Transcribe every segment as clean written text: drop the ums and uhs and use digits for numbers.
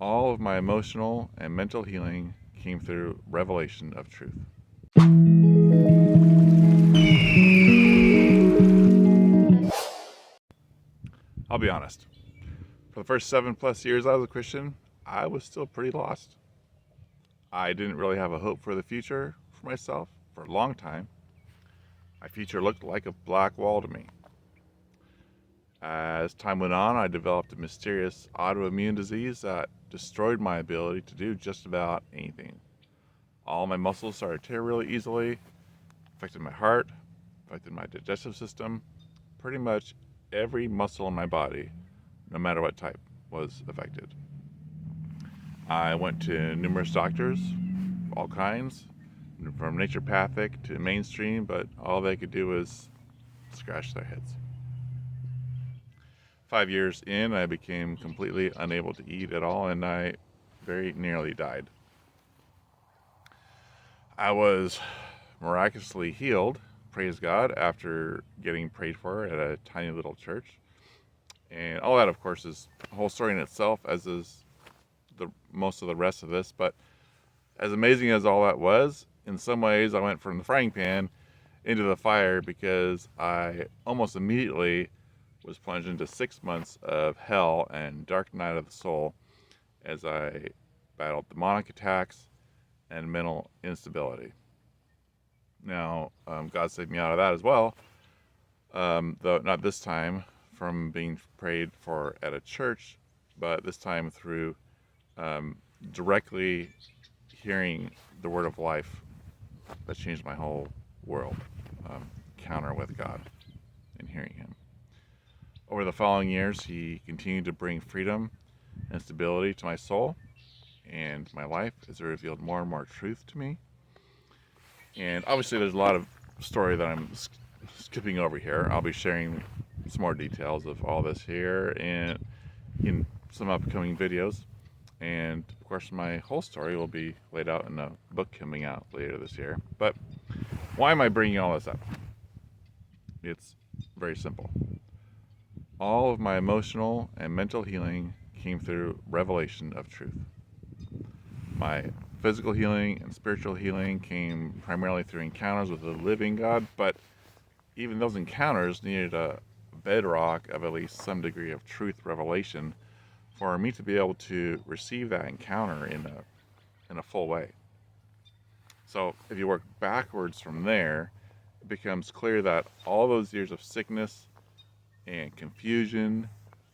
All of my emotional and mental healing came through revelation of truth. I'll be honest. For the first 7+ years I was a Christian, I was still pretty lost. I didn't really have a hope for the future for myself for a long time. My future looked like a black wall to me. As time went on, I developed a mysterious autoimmune disease that destroyed my ability to do just about anything. All my muscles started to tear really easily, affected my heart, affected my digestive system. Pretty much every muscle in my body, no matter what type, was affected. I went to numerous doctors, all kinds, from naturopathic to mainstream, but all they could do was scratch their heads. 5 years in, I became completely unable to eat at all, and I very nearly died. I was miraculously healed, praise God, after getting prayed for at a tiny little church. And all that, of course, is a whole story in itself, as is most of the rest of this. But as amazing as all that was, in some ways I went from the frying pan into the fire, because I almost immediately was plunged into 6 months of hell and dark night of the soul as I battled demonic attacks and mental instability. Now, God saved me out of that as well, though not this time from being prayed for at a church, but this time through directly hearing the word of life that changed my whole world. Encounter with God and hearing Him. Over the following years, He continued to bring freedom and stability to my soul and my life as He revealed more and more truth to me. And obviously, there's a lot of story that I'm skipping over here. I'll be sharing some more details of all this here and in some upcoming videos. And of course, my whole story will be laid out in a book coming out later this year. But why am I bringing all this up? It's very simple. All of my emotional and mental healing came through revelation of truth. My physical healing and spiritual healing came primarily through encounters with the living God, but even those encounters needed a bedrock of at least some degree of truth revelation for me to be able to receive that encounter in a full way. So if you work backwards from there, it becomes clear that all those years of sickness and confusion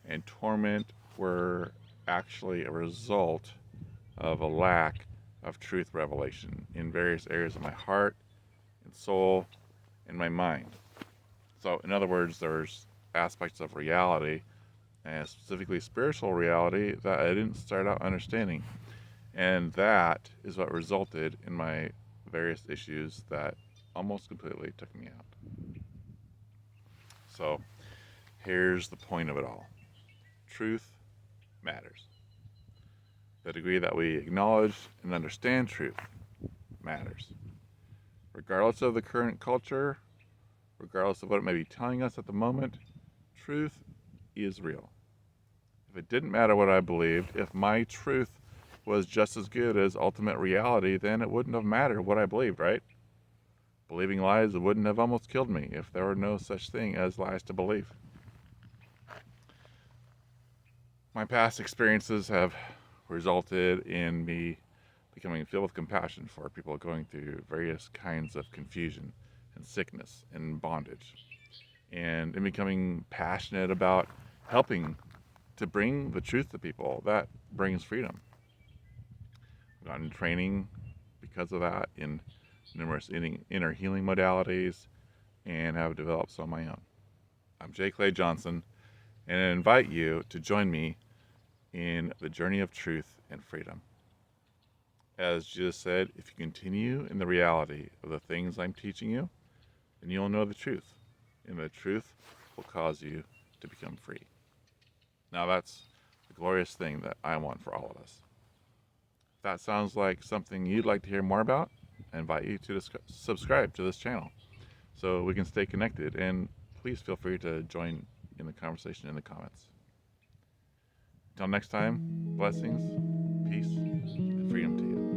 and torment were actually a result of a lack of truth revelation in various areas of my heart and soul and my mind. So in other words, there's aspects of reality, and specifically spiritual reality, that I didn't start out understanding. And that is what resulted in my various issues that almost completely took me out. So here's the point of it all. Truth matters. The degree that we acknowledge and understand truth matters. Regardless of the current culture, regardless of what it may be telling us at the moment, truth is real. If it didn't matter what I believed, if my truth was just as good as ultimate reality, then it wouldn't have mattered what I believed, right? Believing lies wouldn't have almost killed me if there were no such thing as lies to believe. My past experiences have resulted in me becoming filled with compassion for people going through various kinds of confusion and sickness and bondage, and in becoming passionate about helping to bring the truth to people that brings freedom. I've gotten training because of that in numerous inner healing modalities and have developed some of my own. I'm J. Clay Johnson, and I invite you to join me in the journey of truth and freedom. As Jesus said, if you continue in the reality of the things I'm teaching you, then you'll know the truth, and the truth will cause you to become free. Now that's the glorious thing that I want for all of us. If that sounds like something you'd like to hear more about, I invite you to subscribe to this channel so we can stay connected, and please feel free to join in the conversation in the comments. Until next time, blessings peace and freedom to you.